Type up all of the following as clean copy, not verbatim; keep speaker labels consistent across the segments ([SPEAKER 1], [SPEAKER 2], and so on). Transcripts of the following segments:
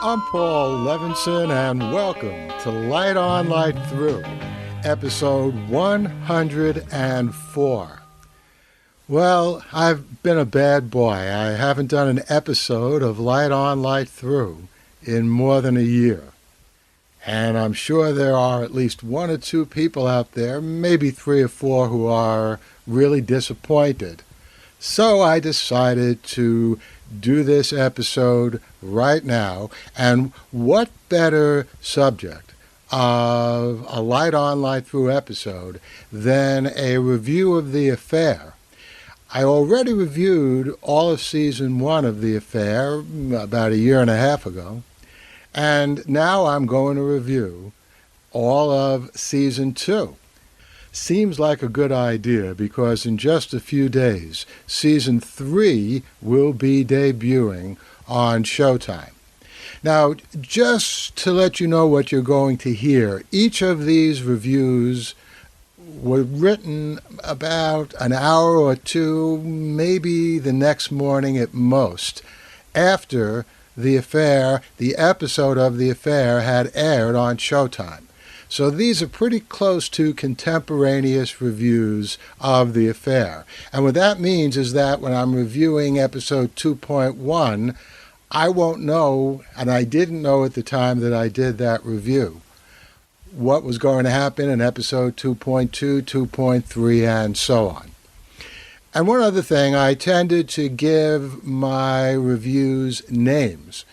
[SPEAKER 1] I'm Paul Levinson, and welcome to Light On, Light Through, episode 104. Well, I've been a bad boy. I haven't done an episode of Light On, Light Through in more than a year. And I'm sure there are at least one or two people out there, maybe three or four, who are really disappointed. So I decided to do this episode right now. And what better subject of a Light On, Light Through episode than a review of The Affair? I already reviewed all of season 1 of The Affair about a year and a half ago. And now I'm going to review all of season 2. Seems like a good idea because in just a few days, season 3 will be debuting on Showtime. Now, just to let you know what you're going to hear, each of these reviews were written about an hour or two, maybe the next morning at most, after The Affair, the episode of The Affair, had aired on Showtime. So these are pretty close to contemporaneous reviews of The Affair. And what that means is that when I'm reviewing episode 2.1, I won't know, and I didn't know at the time that I did that review, what was going to happen in episode 2.2, 2.3, and so on. And one other thing, I tended to give my reviews names.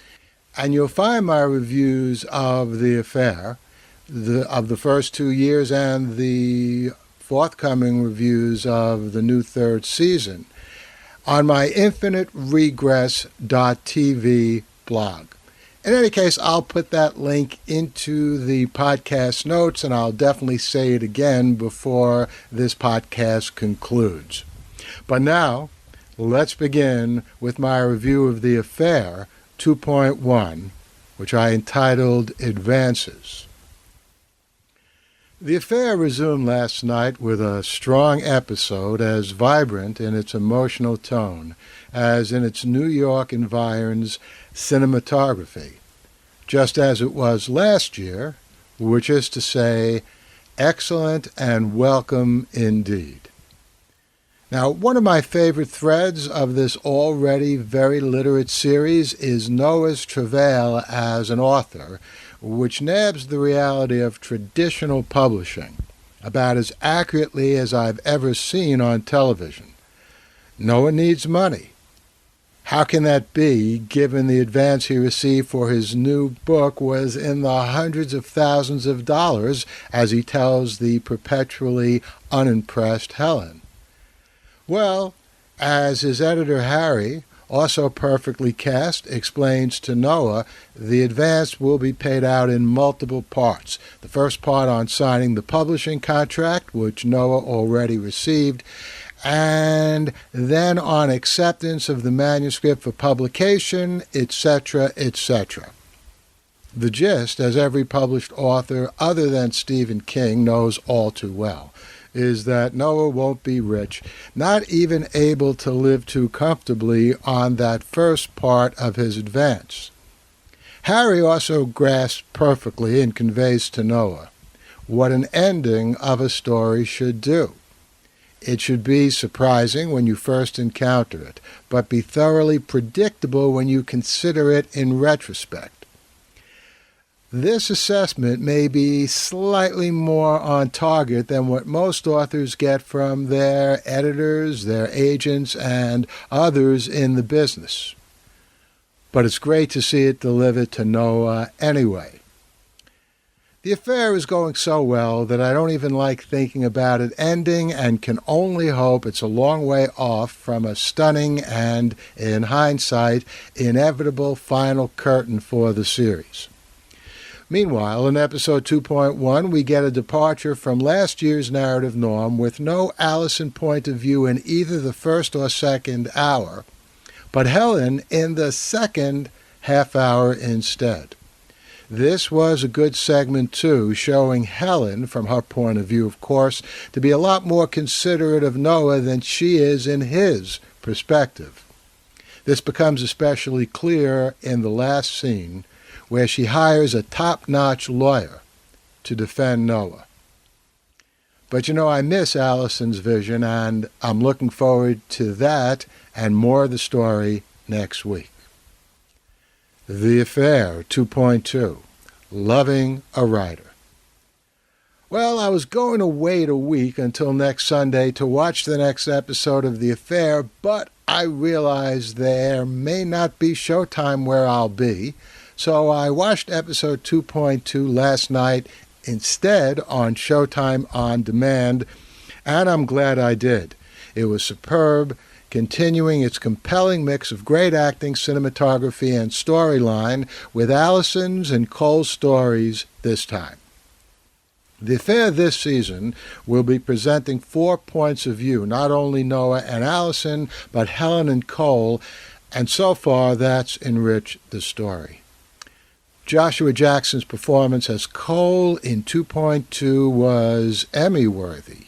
[SPEAKER 1] And you'll find my reviews of The Affair, of the first 2 years, and the forthcoming reviews of the new third season on my infiniteregress.tv blog. In any case, I'll put that link into the podcast notes, and I'll definitely say it again before this podcast concludes. But now, let's begin with my review of The Affair 2.1, which I entitled Advances. The Affair resumed last night with a strong episode as vibrant in its emotional tone as in its New York environs cinematography, just as it was last year, which is to say, excellent and welcome indeed. Now, one of my favorite threads of this already very literate series is Noah's travail as an author, which nabs the reality of traditional publishing about as accurately as I've ever seen on television. Noah needs money. How can that be, given the advance he received for his new book was in the hundreds of thousands of dollars, as he tells the perpetually unimpressed Helen? Well, as his editor Harry, also perfectly cast, explains to Noah, the advance will be paid out in multiple parts. The first part on signing the publishing contract, which Noah already received, and then on acceptance of the manuscript for publication, etc., etc. The gist, as every published author other than Stephen King knows all too well, is that Noah won't be rich, not even able to live too comfortably on that first part of his advance. Harry also grasps perfectly and conveys to Noah what an ending of a story should do. It should be surprising when you first encounter it, but be thoroughly predictable when you consider it in retrospect. This assessment may be slightly more on target than what most authors get from their editors, their agents, and others in the business. But it's great to see it delivered to Noah anyway. The Affair is going so well that I don't even like thinking about it ending and can only hope it's a long way off from a stunning and, in hindsight, inevitable final curtain for the series. Meanwhile, in episode 2.1, we get a departure from last year's narrative norm with no Allison point of view in either the first or second hour, but Helen in the second half hour instead. This was a good segment, too, showing Helen, from her point of view, of course, to be a lot more considerate of Noah than she is in his perspective. This becomes especially clear in the last scene, where she hires a top-notch lawyer to defend Noah. But I miss Allison's vision, and I'm looking forward to that and more of the story next week. The Affair 2.2, Loving a Writer. Well, I was going to wait a week until next Sunday to watch the next episode of The Affair, but I realized there may not be Showtime where I'll be, so I watched episode 2.2 last night instead on Showtime On Demand, and I'm glad I did. It was superb, continuing its compelling mix of great acting, cinematography, and storyline with Allison's and Cole's stories this time. The Affair this season will be presenting 4 points of view, not only Noah and Allison, but Helen and Cole, and so far that's enriched the story. Joshua Jackson's performance as Cole in 2.2 was Emmy-worthy.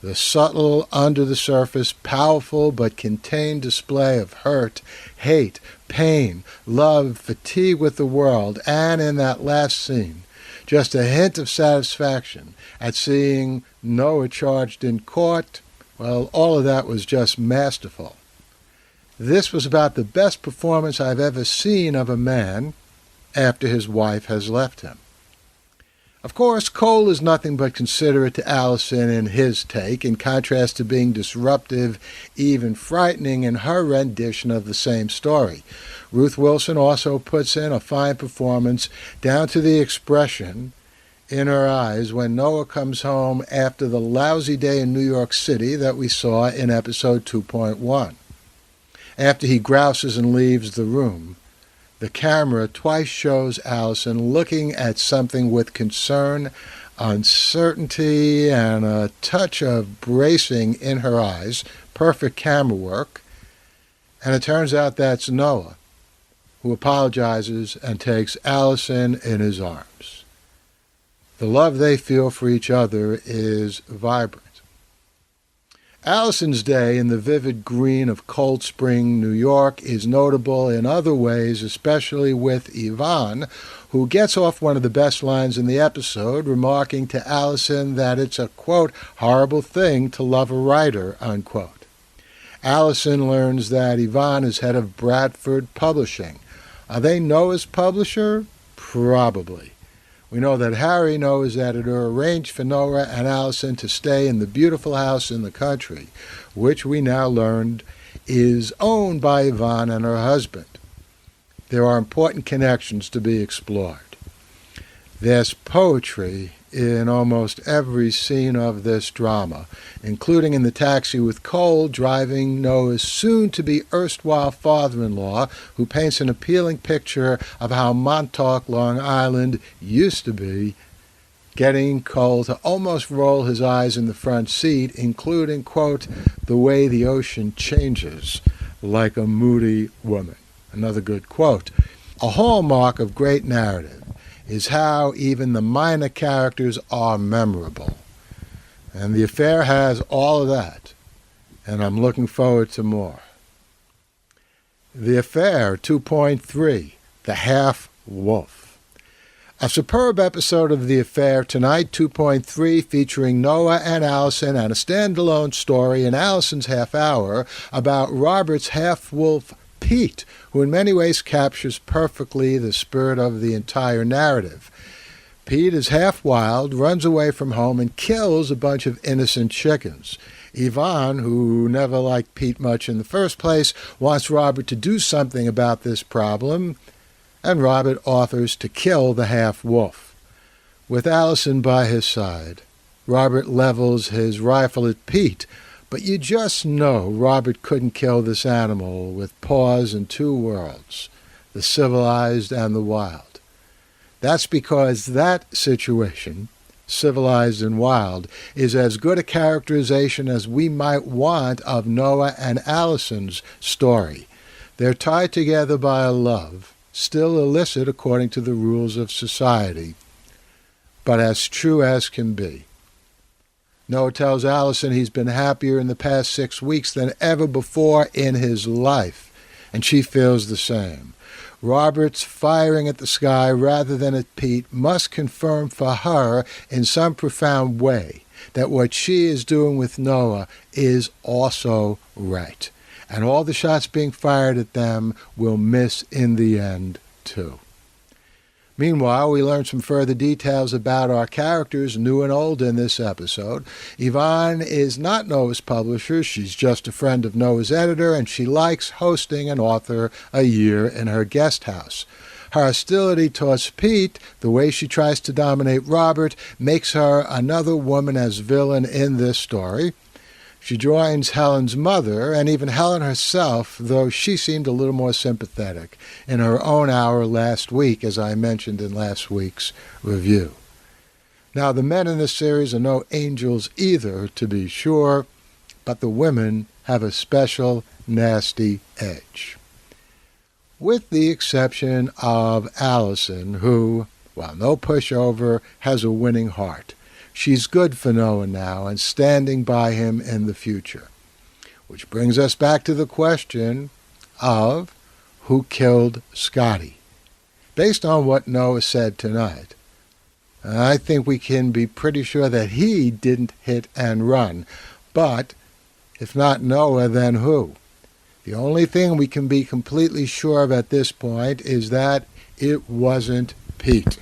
[SPEAKER 1] The subtle, under-the-surface, powerful but contained display of hurt, hate, pain, love, fatigue with the world, and in that last scene, just a hint of satisfaction at seeing Noah charged in court, well, all of that was just masterful. This was about the best performance I've ever seen of a man after his wife has left him. Of course, Cole is nothing but considerate to Allison in his take, in contrast to being disruptive, even frightening in her rendition of the same story. Ruth Wilson also puts in a fine performance, down to the expression in her eyes when Noah comes home after the lousy day in New York City that we saw in episode 2.1. After he grouses and leaves the room, the camera twice shows Allison looking at something with concern, uncertainty, and a touch of bracing in her eyes. Perfect camera work. And it turns out that's Noah, who apologizes and takes Allison in his arms. The love they feel for each other is vibrant. Allison's day in the vivid green of Cold Spring, New York, is notable in other ways, especially with Yvonne, who gets off one of the best lines in the episode, remarking to Allison that it's a, quote, horrible thing to love a writer, unquote. Allison learns that Yvonne is head of Bradford Publishing. Are they Noah's publisher? Probably. We know that Harry, Noah's editor, arranged for Noah and Allison to stay in the beautiful house in the country, which we now learned is owned by Yvonne and her husband. There are important connections to be explored. There's poetry in almost every scene of this drama, including in the taxi with Cole driving Noah's soon-to-be erstwhile father-in-law, who paints an appealing picture of how Montauk, Long Island used to be, getting Cole to almost roll his eyes in the front seat, including, quote, the way the ocean changes like a moody woman. Another good quote. A hallmark of great narrative is how even the minor characters are memorable. And The Affair has all of that, and I'm looking forward to more. The Affair 2.3, The Half-Wolf. A superb episode of The Affair tonight, 2.3, featuring Noah and Allison and a standalone story in Allison's half hour about Robert's half-wolf Pete, who in many ways captures perfectly the spirit of the entire narrative. Pete is half wild, runs away from home, and kills a bunch of innocent chickens. Yvonne, who never liked Pete much in the first place, wants Robert to do something about this problem, and Robert offers to kill the half-wolf. With Allison by his side, Robert levels his rifle at Pete, but you just know Robert couldn't kill this animal with paws in two worlds, the civilized and the wild. That's because that situation, civilized and wild, is as good a characterization as we might want of Noah and Allison's story. They're tied together by a love, still illicit according to the rules of society, but as true as can be. Noah tells Allison he's been happier in the past 6 weeks than ever before in his life, and she feels the same. Robert's firing at the sky rather than at Pete must confirm for her in some profound way that what she is doing with Noah is also right. And all the shots being fired at them will miss in the end, too. Meanwhile, we learn some further details about our characters, new and old, in this episode. Yvonne is not Noah's publisher. She's just a friend of Noah's editor, and she likes hosting an author a year in her guest house. Her hostility towards Pete, the way she tries to dominate Robert, makes her another woman as villain in this story. She joins Helen's mother, and even Helen herself, though she seemed a little more sympathetic in her own hour last week, as I mentioned in last week's review. Now, the men in this series are no angels either, to be sure, but the women have a special nasty edge. With the exception of Allison, who, while no pushover, has a winning heart. She's good for Noah now and standing by him in the future. Which brings us back to the question of who killed Scotty. Based on what Noah said tonight, I think we can be pretty sure that he didn't hit and run. But if not Noah, then who? The only thing we can be completely sure of at this point is that it wasn't Pete.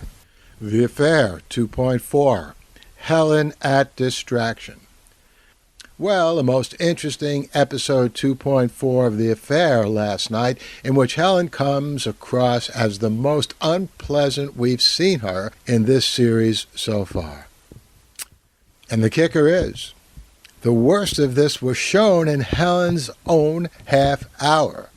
[SPEAKER 1] The Affair 2.4. Helen at Distraction. Well, the most interesting episode 2.4 of The Affair last night, in which Helen comes across as the most unpleasant we've seen her in this series so far. And the kicker is, the worst of this was shown in Helen's own half hour.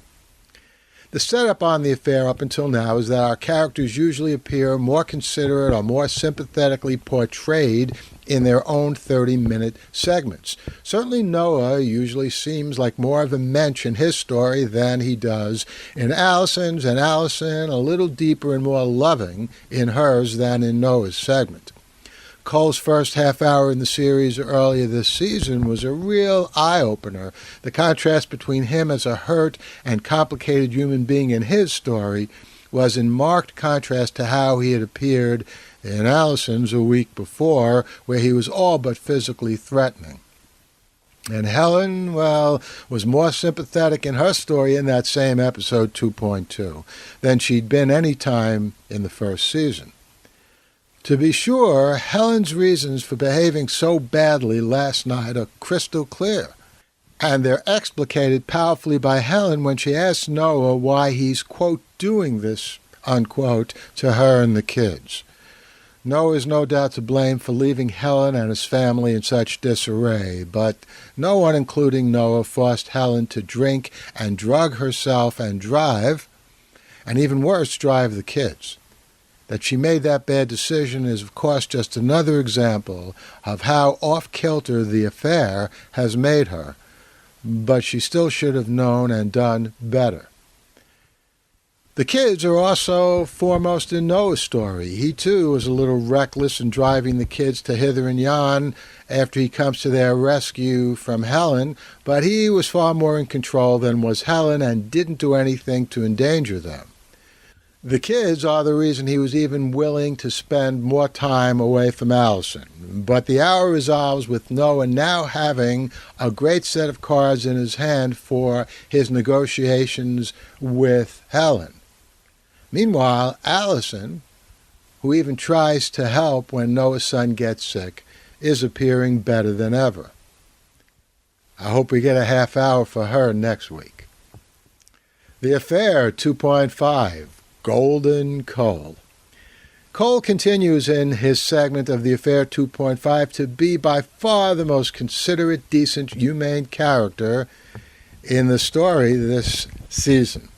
[SPEAKER 1] The setup on The Affair up until now is that our characters usually appear more considerate or more sympathetically portrayed in their own 30-minute segments. Certainly Noah usually seems like more of a mensch in his story than he does in Allison's, and Allison a little deeper and more loving in hers than in Noah's segment. Cole's first half hour in the series earlier this season was a real eye-opener. The contrast between him as a hurt and complicated human being in his story was in marked contrast to how he had appeared in Allison's a week before, where he was all but physically threatening. And Helen, well, was more sympathetic in her story in that same episode 2.2 than she'd been any time in the first season. To be sure, Helen's reasons for behaving so badly last night are crystal clear, and they're explicated powerfully by Helen when she asks Noah why he's, quote, doing this, unquote, to her and the kids. Noah is no doubt to blame for leaving Helen and his family in such disarray, but no one, including Noah, forced Helen to drink and drug herself and drive, and even worse, drive the kids. That she made that bad decision is, of course, just another example of how off-kilter The Affair has made her, but she still should have known and done better. The kids are also foremost in Noah's story. He, too, is a little reckless in driving the kids to hither and yon after he comes to their rescue from Helen, but he was far more in control than was Helen and didn't do anything to endanger them. The kids are the reason he was even willing to spend more time away from Allison. But the hour resolves with Noah now having a great set of cards in his hand for his negotiations with Helen. Meanwhile, Allison, who even tries to help when Noah's son gets sick, is appearing better than ever. I hope we get a half hour for her next week. The Affair 2.5. Golden Cole. Cole continues in his segment of The Affair 2.5 to be by far the most considerate, decent, humane character in the story this season.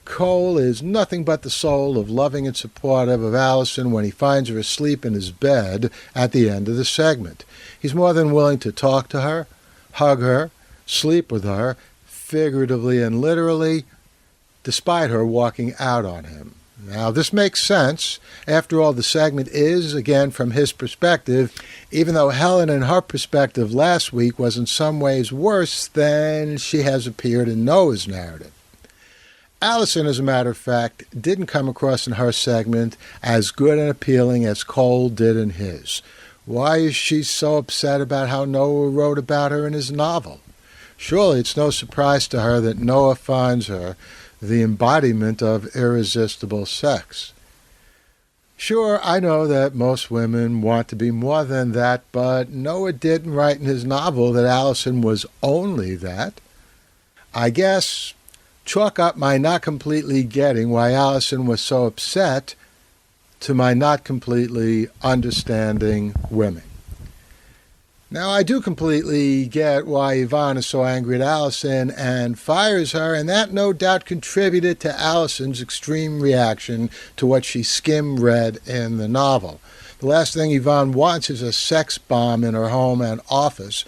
[SPEAKER 1] Cole is nothing but the soul of loving and supportive of Allison when he finds her asleep in his bed at the end of the segment. He's more than willing to talk to her, hug her, sleep with her, figuratively and literally, despite her walking out on him. Now, this makes sense. After all, the segment is, again, from his perspective, even though Helen, in her perspective last week, was in some ways worse than she has appeared in Noah's narrative. Allison, as a matter of fact, didn't come across in her segment as good and appealing as Cole did in his. Why is she so upset about how Noah wrote about her in his novel? Surely it's no surprise to her that Noah finds her the embodiment of irresistible sex. Sure, I know that most women want to be more than that, but Noah didn't write in his novel that Allison was only that. I guess chalk up my not completely getting why Allison was so upset to my not completely understanding women. Now, I do completely get why Yvonne is so angry at Allison and fires her, and that no doubt contributed to Allison's extreme reaction to what she skim-read in the novel. The last thing Yvonne wants is a sex bomb in her home and office,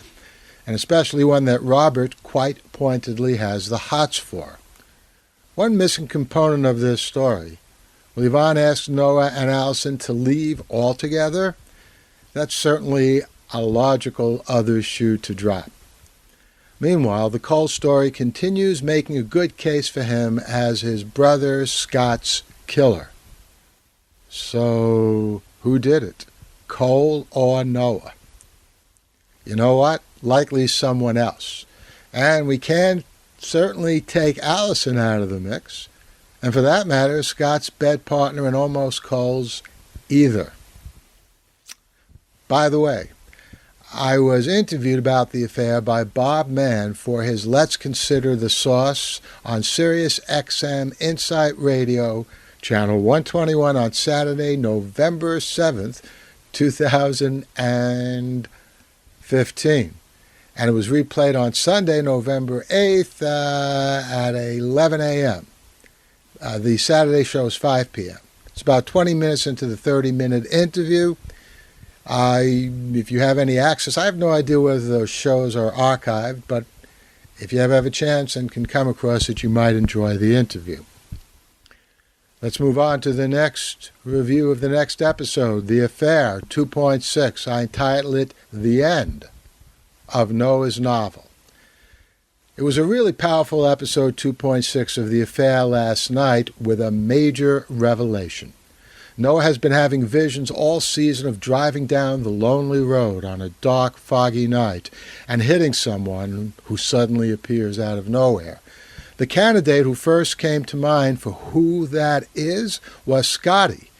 [SPEAKER 1] and especially one that Robert quite pointedly has the hots for. One missing component of this story. Will Yvonne ask Noah and Allison to leave altogether? That's certainly a logical other shoe to drop. Meanwhile, the Cole story continues making a good case for him as his brother Scott's killer. So, who did it? Cole or Noah? You know what? Likely someone else. And we can't certainly take Allison out of the mix, and for that matter, Scott's bed partner and almost Cole's either. By the way, I was interviewed about the affair by Bob Mann for his Let's Consider the Source on Sirius XM Insight Radio, Channel 121 on Saturday, November 7th, 2015. And it was replayed on Sunday, November 8th at 11 a.m. The Saturday show is 5 p.m. It's about 20 minutes into the 30-minute interview. If you have any access, I have no idea whether those shows are archived, but if you ever have a chance and can come across it, you might enjoy the interview. Let's move on to the next review of the next episode, The Affair 2.6. I entitled it The End of Noah's Novel. It was a really powerful episode 2.6 of The Affair last night with a major revelation. Noah has been having visions all season of driving down the lonely road on a dark, foggy night and hitting someone who suddenly appears out of nowhere. The candidate who first came to mind for who that is was Scotty,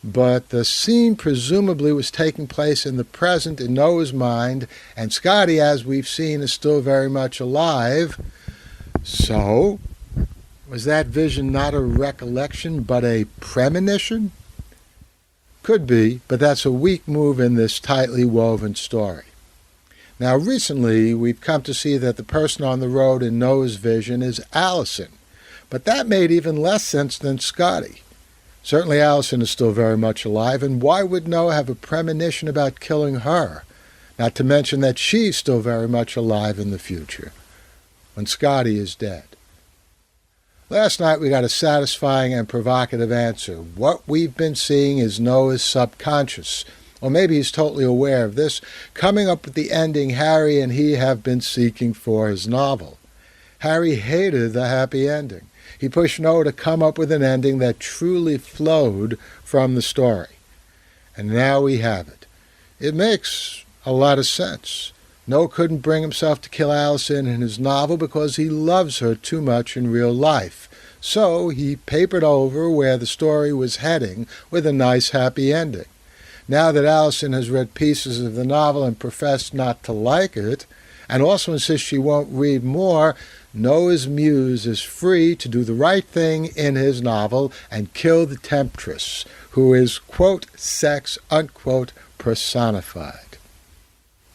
[SPEAKER 1] but the scene presumably was taking place in the present in Noah's mind, and Scotty, as we've seen, is still very much alive. So, was that vision not a recollection but a premonition? Could be, but that's a weak move in this tightly woven story. Now, recently, we've come to see that the person on the road in Noah's vision is Allison, but that made even less sense than Scotty. Certainly Allison is still very much alive, and why would Noah have a premonition about killing her? Not to mention that she's still very much alive in the future, when Scotty is dead. Last night we got a satisfying and provocative answer. What we've been seeing is Noah's subconscious, or maybe he's totally aware of this, coming up with the ending Harry and he have been seeking for his novel. Harry hated the happy ending. He pushed Noah to come up with an ending that truly flowed from the story. And now we have it. It makes a lot of sense. Noah couldn't bring himself to kill Allison in his novel because he loves her too much in real life. So he papered over where the story was heading with a nice happy ending. Now that Allison has read pieces of the novel and professed not to like it, and also insists she won't read more, Noah's muse is free to do the right thing in his novel and kill the temptress, who is, quote, sex, unquote, personified.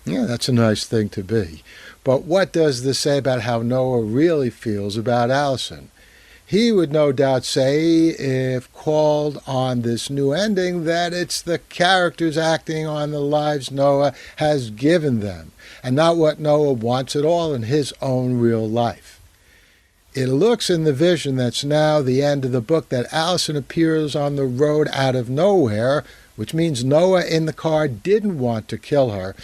[SPEAKER 1] Yeah, that's a nice thing to be. But what does this say about how Noah really feels about Allison? He would no doubt say, if called on this new ending, that it's the characters acting on the lives Noah has given them, and not what Noah wants at all in his own real life. It looks in the vision that's now the end of the book that Allison appears on the road out of nowhere, which means Noah in the car didn't want to kill her,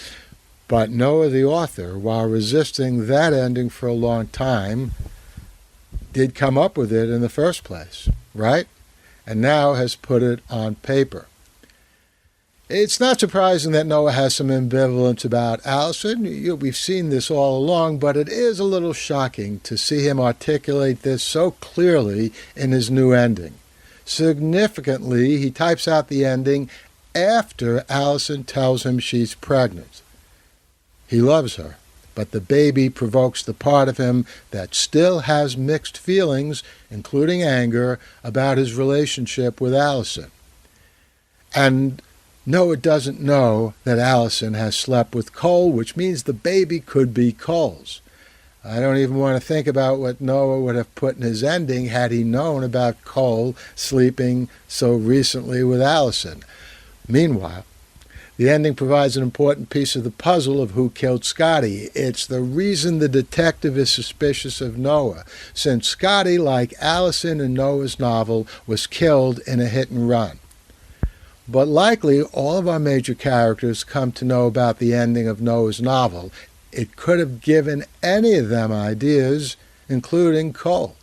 [SPEAKER 1] but Noah the author, while resisting that ending for a long time, did come up with it in the first place, right? And now has put it on paper. It's not surprising that Noah has some ambivalence about Allison. We've seen this all along, but it is a little shocking to see him articulate this so clearly in his new ending. Significantly, he types out the ending after Allison tells him she's pregnant. He loves her, but the baby provokes the part of him that still has mixed feelings, including anger, about his relationship with Allison. And Noah doesn't know that Allison has slept with Cole, which means the baby could be Cole's. I don't even want to think about what Noah would have put in his ending had he known about Cole sleeping so recently with Allison. Meanwhile, the ending provides an important piece of the puzzle of who killed Scotty. It's the reason the detective is suspicious of Noah, since Scotty, like Allison in Noah's novel, was killed in a hit and run. But likely all of our major characters come to know about the ending of Noah's novel. It could have given any of them ideas, including Cole.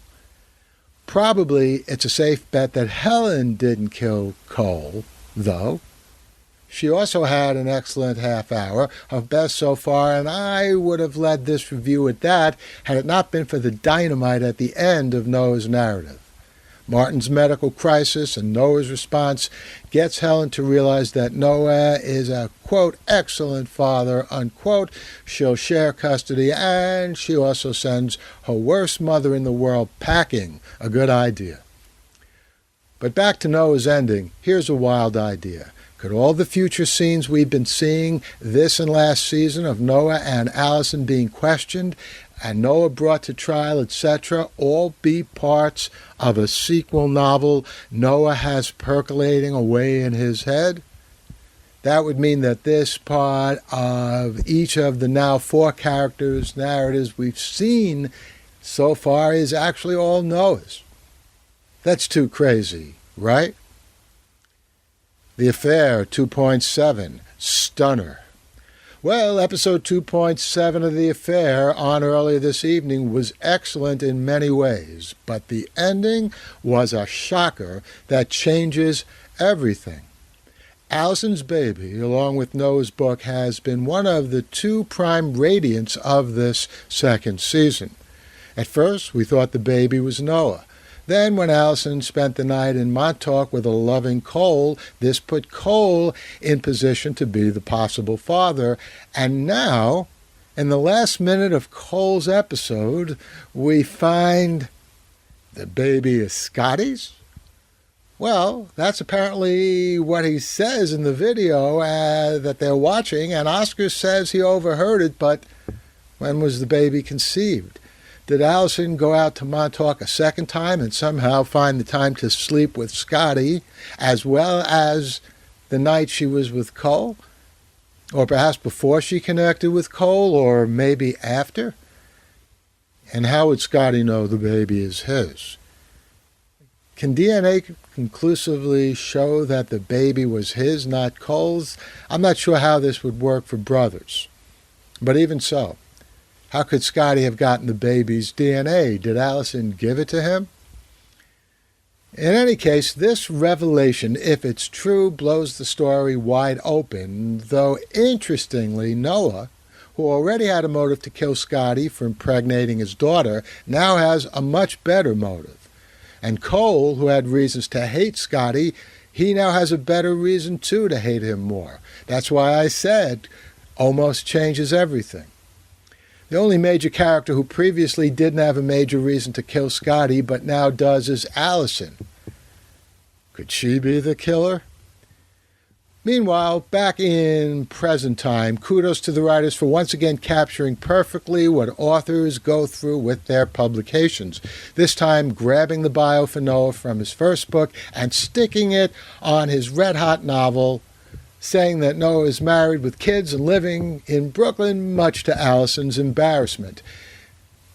[SPEAKER 1] Probably it's a safe bet that Helen didn't kill Cole, though. She also had an excellent half hour of best so far, and I would have led this review at that had it not been for the dynamite at the end of Noah's narrative. Martin's medical crisis and Noah's response gets Helen to realize that Noah is a, quote, excellent father, unquote. She'll share custody, and she also sends her worst mother in the world packing. A good idea. But back to Noah's ending, here's a wild idea. Could all the future scenes we've been seeing this and last season of Noah and Allison being questioned and Noah brought to trial, etc., all be parts of a sequel novel Noah has percolating away in his head? That would mean that this part of each of the now 4 characters' narratives we've seen so far is actually all Noah's. That's too crazy, right? The Affair 2.7, Stunner. Well, episode 2.7 of The Affair on earlier this evening was excellent in many ways, but the ending was a shocker that changes everything. Allison's baby, along with Noah's book, has been one of the 2 prime radiants of this second season. At first, we thought the baby was Noah. Then, when Allison spent the night in Montauk with a loving Cole, this put Cole in position to be the possible father. And now, in the last minute of Cole's episode, we find the baby is Scotty's? Well, that's apparently what he says in the video that they're watching, and Oscar says he overheard it, but when was the baby conceived? Did Allison go out to Montauk a second time and somehow find the time to sleep with Scotty as well as the night she was with Cole? Or perhaps before she connected with Cole, or maybe after? And how would Scotty know the baby is his? Can DNA conclusively show that the baby was his, not Cole's? I'm not sure how this would work for brothers. But even so, how could Scotty have gotten the baby's DNA? Did Allison give it to him? In any case, this revelation, if it's true, blows the story wide open, though interestingly, Noah, who already had a motive to kill Scotty for impregnating his daughter, now has a much better motive. And Cole, who had reasons to hate Scotty, he now has a better reason, too, to hate him more. That's why I said almost changes everything. The only major character who previously didn't have a major reason to kill Scotty but now does is Allison. Could she be the killer? Meanwhile, back in present time, kudos to the writers for once again capturing perfectly what authors go through with their publications. This time grabbing the bio for Noah from his first book and sticking it on his red-hot novel, saying that Noah is married with kids and living in Brooklyn, much to Allison's embarrassment.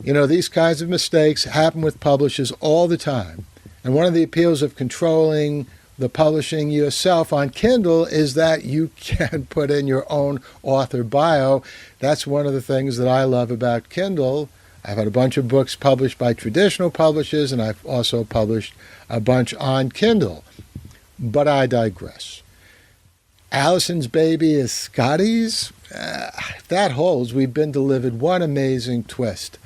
[SPEAKER 1] You know, these kinds of mistakes happen with publishers all the time. And one of the appeals of controlling the publishing yourself on Kindle is that you can put in your own author bio. That's one of the things that I love about Kindle. I've had a bunch of books published by traditional publishers, and I've also published a bunch on Kindle. But I digress. Allison's baby is Scotty's? If that holds, we've been delivered one amazing twist.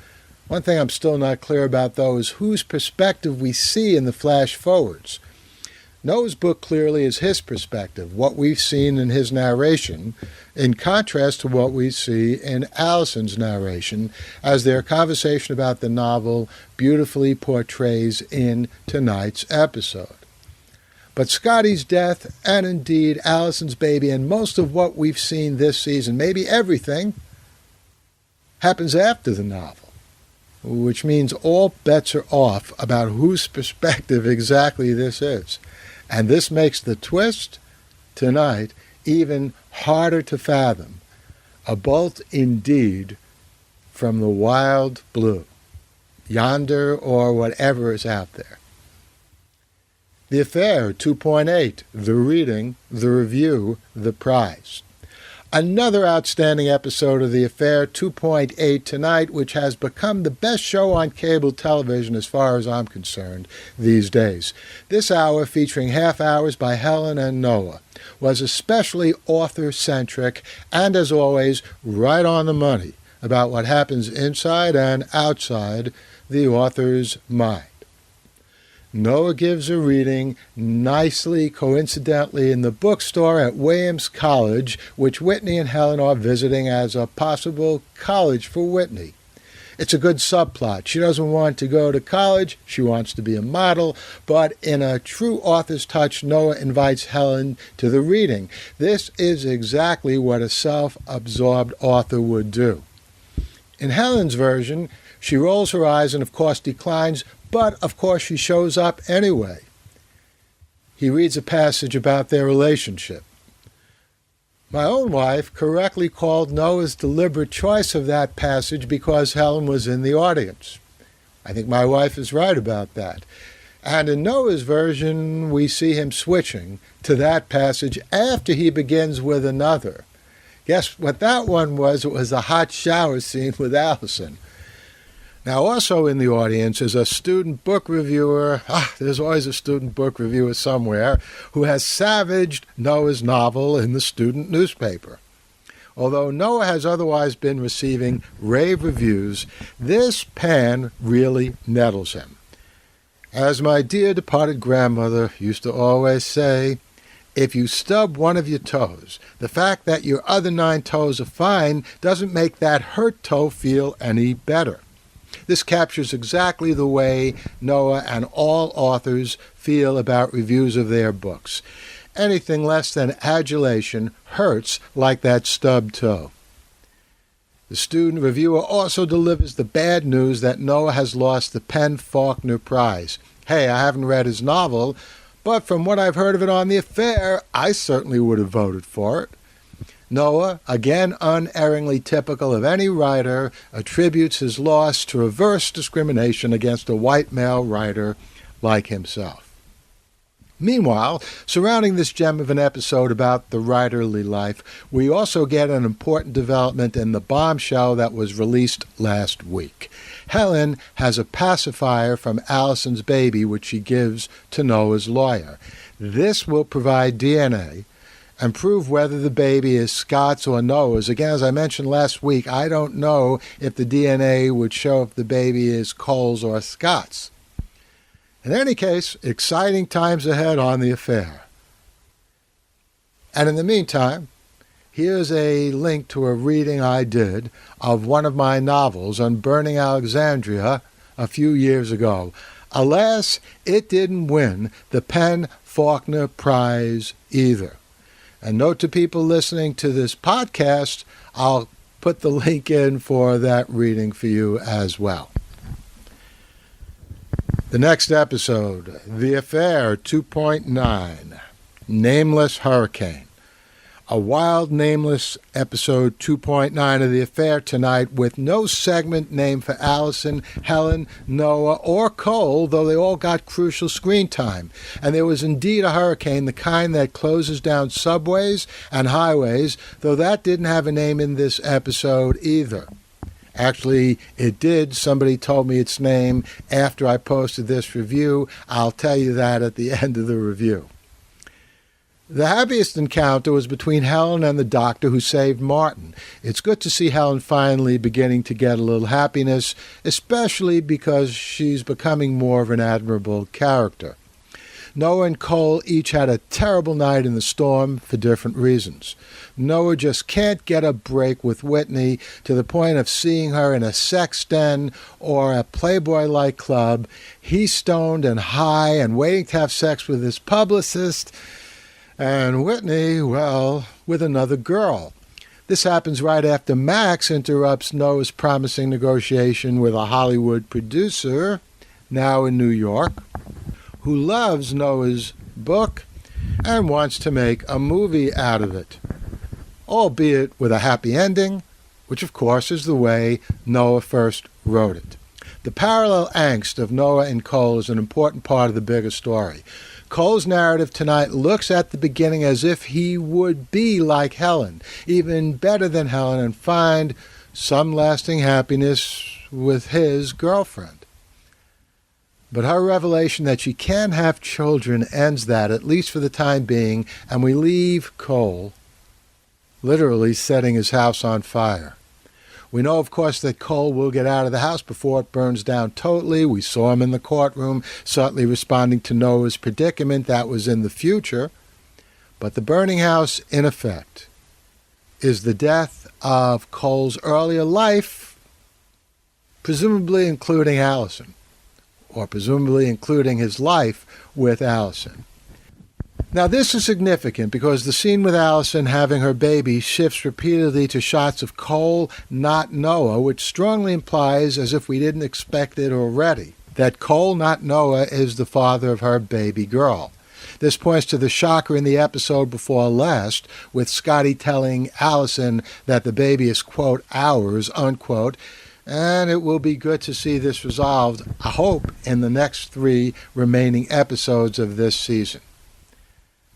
[SPEAKER 1] One thing I'm still not clear about, though, is whose perspective we see in the flash forwards. Noah's book clearly is his perspective, what we've seen in his narration, in contrast to what we see in Allison's narration, as their conversation about the novel beautifully portrays in tonight's episode. But Scotty's death, and indeed Allison's baby, and most of what we've seen this season, maybe everything, happens after the novel, which means all bets are off about whose perspective exactly this is. And this makes the twist tonight even harder to fathom. A bolt indeed from the wild blue, yonder or whatever is out there. The Affair 2.8, the reading, the review, the prize. Another outstanding episode of The Affair 2.8 tonight, which has become the best show on cable television as far as I'm concerned these days. This hour, featuring half hours by Helen and Noah, was especially author-centric and, as always, right on the money about what happens inside and outside the author's mind. Noah gives a reading nicely, coincidentally, in the bookstore at Williams College, which Whitney and Helen are visiting as a possible college for Whitney. It's a good subplot. She doesn't want to go to college. She wants to be a model. But in a true author's touch, Noah invites Helen to the reading. This is exactly what a self-absorbed author would do. In Helen's version, she rolls her eyes and, of course, declines, but, of course, she shows up anyway. He reads a passage about their relationship. My own wife correctly called Noah's deliberate choice of that passage because Helen was in the audience. I think my wife is right about that. And in Noah's version, we see him switching to that passage after he begins with another. Guess what that one was? It was a hot shower scene with Allison. Now, also in the audience is a student book reviewer, there's always a student book reviewer somewhere, who has savaged Noah's novel in the student newspaper. Although Noah has otherwise been receiving rave reviews, this pan really nettles him. As my dear departed grandmother used to always say, if you stub one of your toes, the fact that your other 9 toes are fine doesn't make that hurt toe feel any better. This captures exactly the way Noah and all authors feel about reviews of their books. Anything less than adulation hurts like that stubbed toe. The student reviewer also delivers the bad news that Noah has lost the PEN/Faulkner Prize. Hey, I haven't read his novel, but from what I've heard of it on The Affair, I certainly would have voted for it. Noah, again unerringly typical of any writer, attributes his loss to reverse discrimination against a white male writer like himself. Meanwhile, surrounding this gem of an episode about the writerly life, we also get an important development in the bombshell that was released last week. Helen has a pacifier from Allison's baby, which she gives to Noah's lawyer. This will provide DNA and prove whether the baby is Scott's or Noah's. Again, as I mentioned last week, I don't know if the DNA would show if the baby is Cole's or Scott's. In any case, exciting times ahead on The Affair. And in the meantime, here's a link to a reading I did of one of my novels on burning Alexandria a few years ago. Alas, it didn't win the PEN/Faulkner Prize either. And note to people listening to this podcast, I'll put the link in for that reading for you as well. The next episode, The Affair 2.9, Nameless Hurricane. A wild, nameless episode 2.9 of The Affair tonight with no segment named for Allison, Helen, Noah, or Cole, though they all got crucial screen time. And there was indeed a hurricane, the kind that closes down subways and highways, though that didn't have a name in this episode either. Actually, it did. Somebody told me its name after I posted this review. I'll tell you that at the end of the review. The happiest encounter was between Helen and the doctor who saved Martin. It's good to see Helen finally beginning to get a little happiness, especially because she's becoming more of an admirable character. Noah and Cole each had a terrible night in the storm for different reasons. Noah just can't get a break with Whitney to the point of seeing her in a sex den or a Playboy-like club. He's stoned and high and waiting to have sex with his publicist. And Whitney, well, with another girl. This happens right after Max interrupts Noah's promising negotiation with a Hollywood producer, now in New York, who loves Noah's book and wants to make a movie out of it, albeit with a happy ending, which of course is the way Noah first wrote it. The parallel angst of Noah and Cole is an important part of the bigger story. Cole's narrative tonight looks at the beginning as if he would be like Helen, even better than Helen, and find some lasting happiness with his girlfriend. But her revelation that she can have children ends that, at least for the time being, and we leave Cole literally setting his house on fire. We know, of course, that Cole will get out of the house before it burns down totally. We saw him in the courtroom, certainly responding to Noah's predicament. That was in the future. But the burning house, in effect, is the death of Cole's earlier life, presumably including Allison, or presumably including his life with Allison. Now, this is significant because the scene with Allison having her baby shifts repeatedly to shots of Cole, not Noah, which strongly implies, as if we didn't expect it already, that Cole, not Noah, is the father of her baby girl. This points to the shocker in the episode before last, with Scotty telling Allison that the baby is, quote, ours, unquote, and it will be good to see this resolved, I hope, in the next 3 remaining episodes of this season.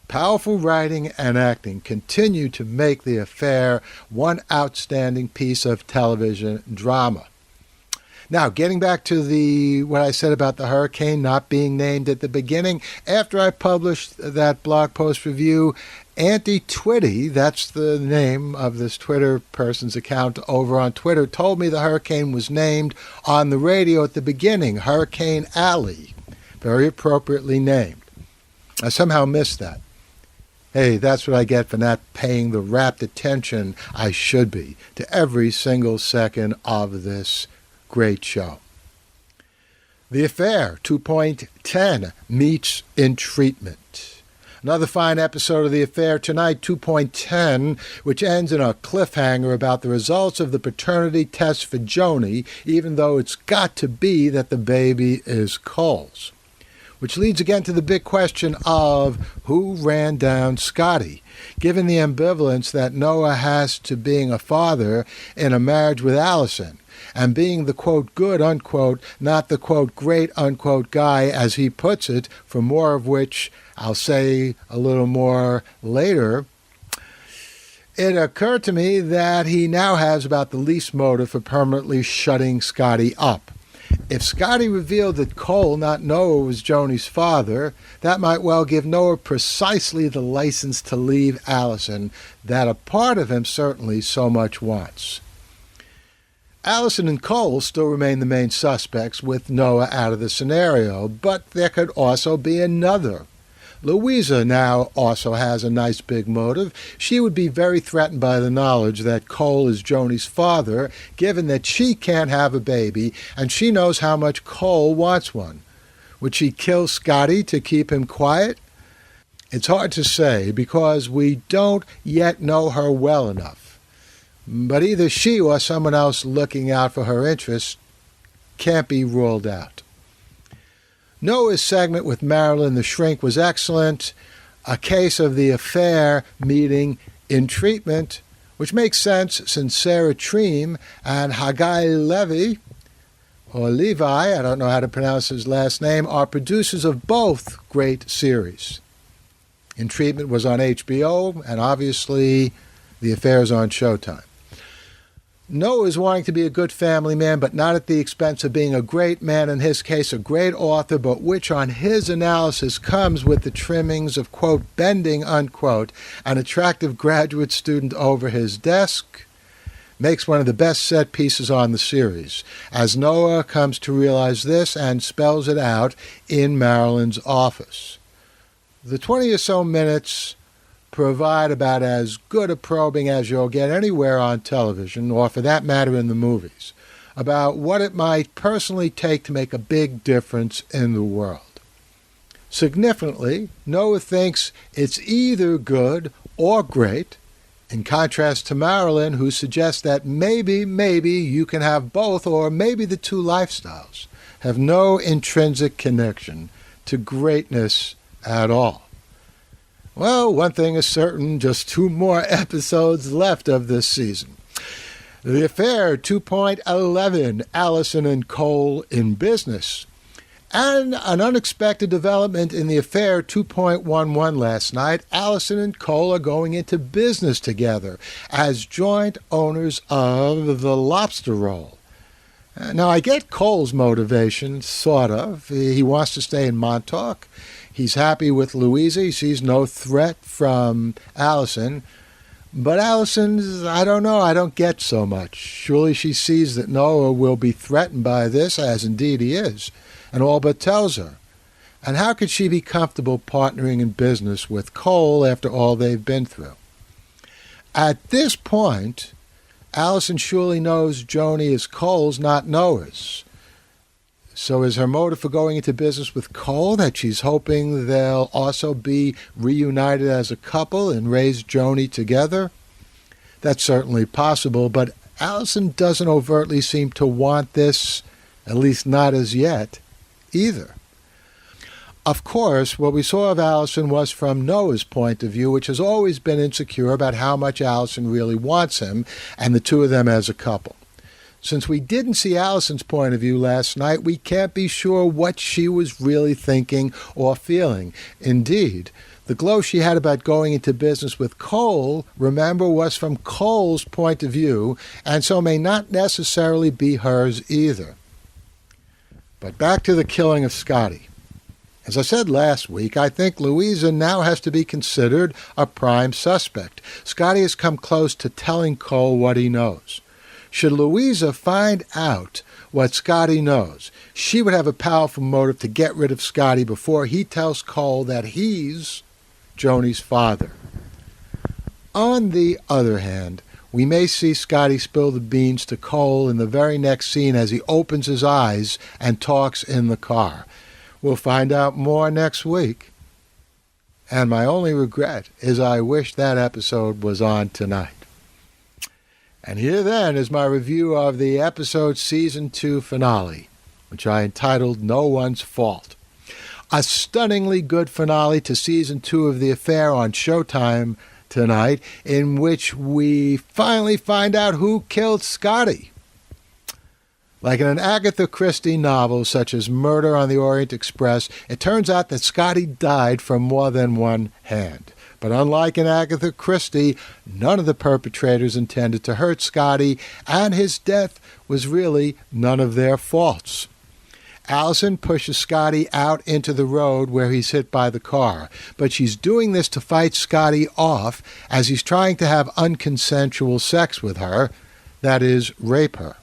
[SPEAKER 1] Powerful writing and acting continue to make The Affair one outstanding piece of television drama. Now, getting back to what I said about the hurricane not being named at the beginning, after I published that blog post review, Auntie Twitty, that's the name of this Twitter person's account over on Twitter, told me the hurricane was named on the radio at the beginning, Hurricane Alley, very appropriately named. I somehow missed that. Hey, that's what I get for not paying the rapt attention I should be to every single second of this great show. The Affair 2.10 meets In Treatment. Another fine episode of The Affair tonight, 2.10, which ends in a cliffhanger about the results of the paternity test for Joni, even though it's got to be that the baby is Cole's. Which leads again to the big question of who ran down Scotty, given the ambivalence that Noah has to being a father in a marriage with Allison, and being the, quote, good, unquote, not the, quote, great, unquote, guy, as he puts it, for more of which I'll say a little more later. It occurred to me that he now has about the least motive for permanently shutting Scotty up. If Scotty revealed that Cole, not Noah, was Joni's father, that might well give Noah precisely the license to leave Allison that a part of him certainly so much wants. Allison and Cole still remain the main suspects with Noah out of the scenario, but there could also be another. Louisa now also has a nice big motive. She would be very threatened by the knowledge that Cole is Joni's father, given that she can't have a baby, and she knows how much Cole wants one. Would she kill Scotty to keep him quiet? It's hard to say because we don't yet know her well enough. But either she or someone else looking out for her interests can't be ruled out. Noah's segment with Marilyn the Shrink was excellent. A case of The Affair meeting In Treatment, which makes sense since Sarah Treem and Haggai Levi, or Levi, I don't know how to pronounce his last name, are producers of both great series. In Treatment was on HBO, and obviously The Affair is on Showtime. Noah is wanting to be a good family man, but not at the expense of being a great man, in his case a great author, but which on his analysis comes with the trimmings of, quote, bending, unquote, an attractive graduate student over his desk, makes one of the best set pieces on the series, as Noah comes to realize this and spells it out in Marilyn's office. The 20 or so minutes provide about as good a probing as you'll get anywhere on television, or for that matter in the movies, about what it might personally take to make a big difference in the world. Significantly, Noah thinks it's either good or great, in contrast to Marilyn, who suggests that maybe you can have both, or maybe the two lifestyles have no intrinsic connection to greatness at all. Well, one thing is certain, just 2 more episodes left of this season. The Affair 2.11, Allison and Cole in Business. And an unexpected development in The Affair 2.11 last night. Allison and Cole are going into business together as joint owners of the Lobster Roll. Now, I get Cole's motivation, sort of. He wants to stay in Montauk. He's happy with Louisa. He sees no threat from Allison. But Allison's, I don't know, I don't get so much. Surely she sees that Noah will be threatened by this, as indeed he is, and all but tells her. And how could she be comfortable partnering in business with Cole after all they've been through? At this point, Allison surely knows Joni is Cole's, not Noah's. So is her motive for going into business with Cole that she's hoping they'll also be reunited as a couple and raise Joni together? That's certainly possible, but Allison doesn't overtly seem to want this, at least not as yet, either. Of course, what we saw of Allison was from Noah's point of view, which has always been insecure about how much Allison really wants him and the two of them as a couple. Since we didn't see Allison's point of view last night, we can't be sure what she was really thinking or feeling. Indeed, the glow she had about going into business with Cole, remember, was from Cole's point of view, and so may not necessarily be hers either. But back to the killing of Scotty. As I said last week, I think Louisa now has to be considered a prime suspect. Scotty has come close to telling Cole what he knows. Should Louisa find out what Scotty knows, she would have a powerful motive to get rid of Scotty before he tells Cole that he's Joni's father. On the other hand, we may see Scotty spill the beans to Cole in the very next scene as he opens his eyes and talks in the car. We'll find out more next week. And my only regret is I wish that episode was on tonight. And here then is my review of the episode Season 2 finale, which I entitled No One's Fault. A stunningly good finale to Season 2 of The Affair on Showtime tonight, in which we finally find out who killed Scotty. Like in an Agatha Christie novel such as Murder on the Orient Express, it turns out that Scotty died from more than one hand. But unlike in Agatha Christie, none of the perpetrators intended to hurt Scotty, and his death was really none of their faults. Allison pushes Scotty out into the road where he's hit by the car, but she's doing this to fight Scotty off as he's trying to have unconsensual sex with her, that is, rape her.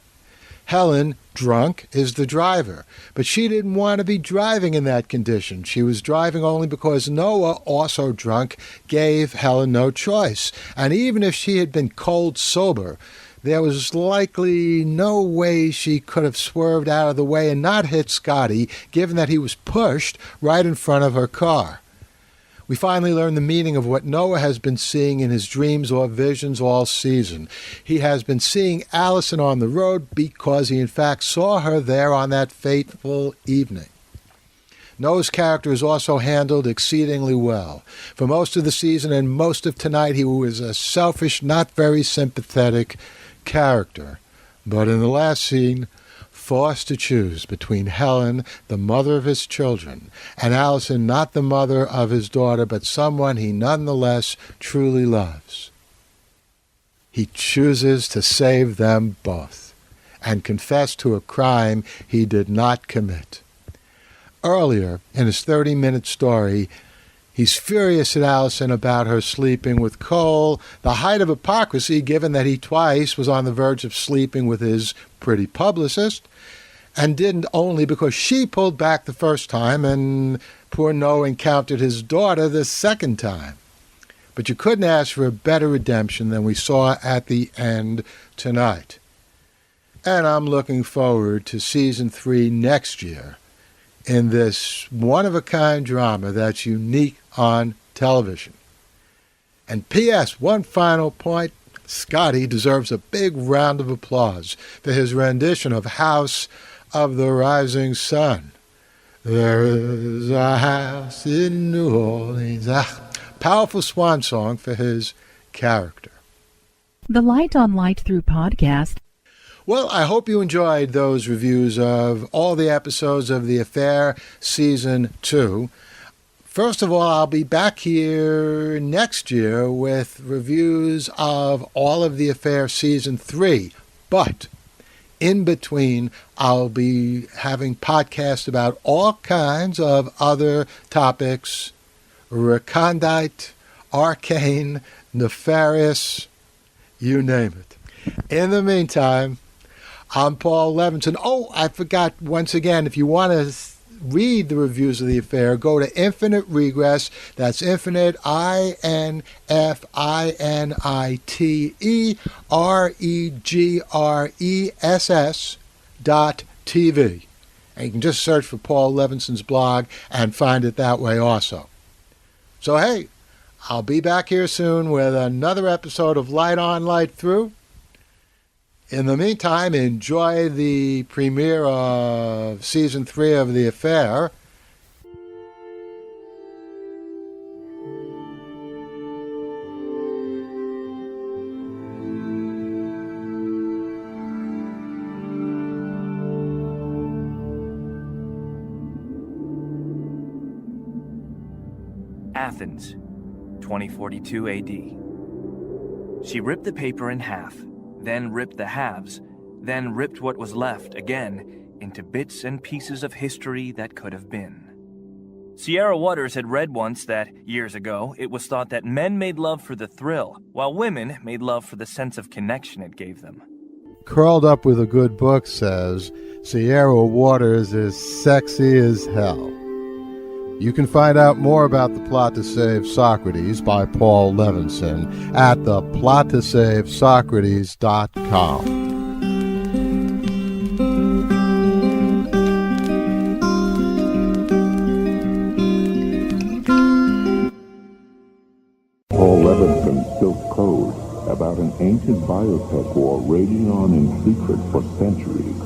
[SPEAKER 1] Helen, drunk, is the driver, but she didn't want to be driving in that condition. She was driving only because Noah, also drunk, gave Helen no choice. And even if she had been cold sober, there was likely no way she could have swerved out of the way and not hit Scotty, given that he was pushed right in front of her car. We finally learn the meaning of what Noah has been seeing in his dreams or visions all season. He has been seeing Allison on the road because he in fact saw her there on that fateful evening. Noah's character is also handled exceedingly well. For most of the season and most of tonight, he was a selfish, not very sympathetic character. But in the last scene, forced to choose between Helen, the mother of his children, and Allison, not the mother of his daughter, but someone he nonetheless truly loves. he chooses to save them both and confess to a crime he did not commit. Earlier, in his 30-minute story, he's furious at Allison about her sleeping with Cole, the height of hypocrisy given that he twice was on the verge of sleeping with his pretty publicist, and didn't only because she pulled back the first time and poor Noah encountered his daughter the second time. But you couldn't ask for a better redemption than we saw at the end tonight. And I'm looking forward to Season 3 next year in this one-of-a-kind drama that's unique on television. And P.S., one final point, Scotty deserves a big round of applause for his rendition of House of the Rising Sun. There is a house in New Orleans. Powerful swan song for his character.
[SPEAKER 2] The Light on Light Through podcast.
[SPEAKER 1] Well, I hope you enjoyed those reviews of all the episodes of The Affair Season 2. First of all, I'll be back here next year with reviews of all of The Affair Season 3. But in between, I'll be having podcasts about all kinds of other topics, recondite, arcane, nefarious, you name it. In the meantime, I'm Paul Levinson. Oh, I forgot once again, if you want to read the reviews of The Affair, go to Infinite Regress. That's Infinite, INFINITEREGRESS.TV. And you can just search for Paul Levinson's blog and find it that way also. So, hey, I'll be back here soon with another episode of Light On, Light Through. In the meantime, enjoy the premiere of Season 3 of The Affair.
[SPEAKER 3] Athens, 2042 AD. She ripped the paper in half, then ripped the halves, then ripped what was left again into bits and pieces of history that could have been. Sierra Waters had read once that, years ago, it was thought that men made love for the thrill, while women made love for the sense of connection it gave them.
[SPEAKER 1] Curled Up with a Good Book says, Sierra Waters is sexy as hell. You can find out more about The Plot to Save Socrates by Paul Levinson at theplottosavesocrates.com.
[SPEAKER 4] Paul Levinson Silk Code, about an ancient biotech war raging on in secret for centuries.